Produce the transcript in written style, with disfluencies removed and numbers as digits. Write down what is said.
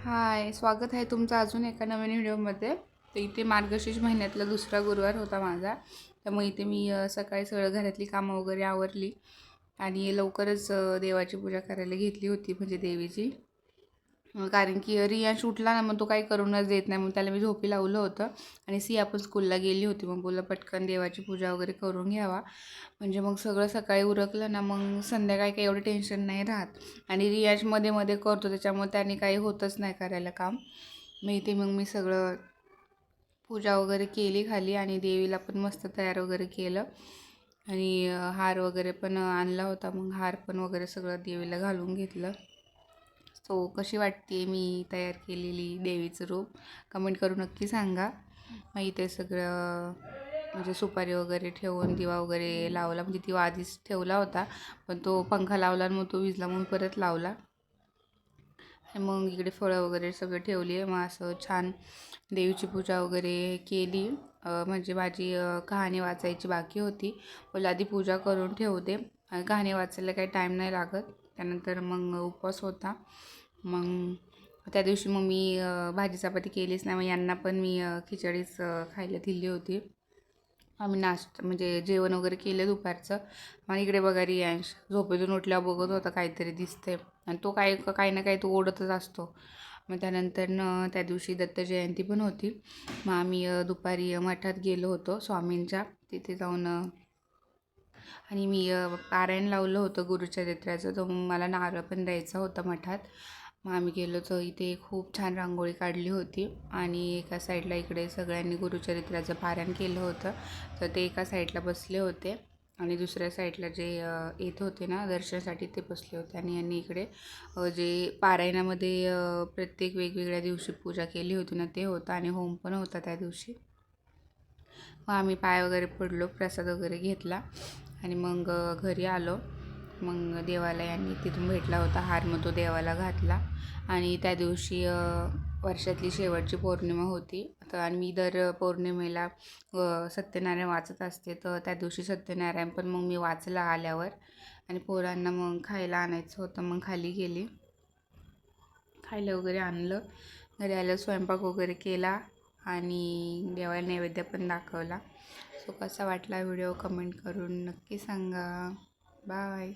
हाय, स्वागत आहे तुमचं अजून एका नवीन व्हिडिओमध्ये. तर इथे मार्गशीर्ष महिन्यातला दुसरा गुरुवार होता माझा. त्यामुळे इथे मी सकाळी सगळं घरातली कामं वगैरे आवरली आणि लवकरच देवाची पूजा करायला घेतली होती, म्हणजे देवीची. कारण की रियांश उठला ना, मग तो काही करूनच देत नाही. मग त्याला मी झोपी लावलं होतं आणि सिया पण स्कूलला गेली होती. मग बोललं पटकन देवाची पूजा वगैरे करून घ्यावा, म्हणजे मग सगळं सकाळी उरकलं ना, मग संध्याकाळी काही एवढं टेन्शन नाही राहत. आणि रियाज मध्ये मध्ये करतो, त्याच्यामुळे त्याने काही होतच नाही करायला काम. मग मी सगळं पूजा वगैरे केली खाली आणि देवीला पण मस्त तयार वगैरे केलं आणि हार वगैरे पण आणला होता. मग हार पण वगैरे सगळं देवीला घालून घेतलं. सो कशी वाटते मी तयार केलेली देवीचं रूप, कमेंट करून नक्की सांगा. मग इथे सगळं म्हणजे सुपारी वगैरे ठेवून दिवा वगैरे लावला, म्हणजे दिवा आधीच ठेवला होता, पण तो पंखा लावला आणि मग तो विजला, मग परत लावला. आणि मग इकडे फळं वगैरे सगळं ठेवली आहे. मग असं छान देवीची पूजा वगैरे केली. म्हणजे माझी कहाणी वाचायची बाकी होती. बोला आधी पूजा करून ठेवते, कहाणी वाचायला काही टाईम नाही लागत. त्यानंतर मग उपवास होता. मग त्या दिवशी मग मी भाजी चपाती केलीच नाही. मग यांना पण मी खिचडीच खायला दिली होती. आम्ही म्हणजे जेवण वगैरे केलं दुपारचं. मग इकडे बघा रियांश झोपेतून उठल्यावर बघत होता काहीतरी दिसतंय, आणि तो काही ना काही तो ओढतच असतो. मग त्यानंतर त्या दिवशी दत्त जयंती पण होती. मग आम्ही दुपारी मठात गेलो होतो स्वामींच्या, तिथे जाऊन आणि मी पारायण लावलं होतं गुरुचरित्राचं. तर मग मला नारळ पण द्यायचा होता मठात. मग आम्ही गेलो, तर इथे खूप छान रांगोळी काढली होती आणि एका साईडला इकडे सगळ्यांनी गुरुचरित्राचं पारायण केलं होतं. तर ते एका साईडला बसले होते आणि दुसऱ्या साईडला जे येत होते ना दर्शनासाठी ते बसले होते. आणि यांनी इकडे जे पारायणामध्ये प्रत्येक वेगवेगळ्या दिवशी पूजा केली होती ना, ते होतं आणि होम पण होता त्या दिवशी. मग आम्ही पाय वगैरे पडलो, प्रसाद वगैरे घेतला आणि मग घरी आलो. मग देवाला यांनी तिथून भेटला होता हार, मग तो देवाला घातला. आणि त्या दिवशी वर्षातली शेवटची पौर्णिमा होती. तर आणि मी दर पौर्णिमेला सत्यनारायण वाचत असते. तर त्या दिवशी सत्यनारायण पण मग मी वाचला आल्यावर. आणि पोरांना मग खायला आणायचं होतं, मग खाली गेली, खायला वगैरे आणलं. घरी आलं, स्वयंपाक वगैरे केला आणि देवाला नैवेद्य पण दाखवला. सो कसा वाटला व्हिडिओ कमेंट करून नक्की सांगा. बाय.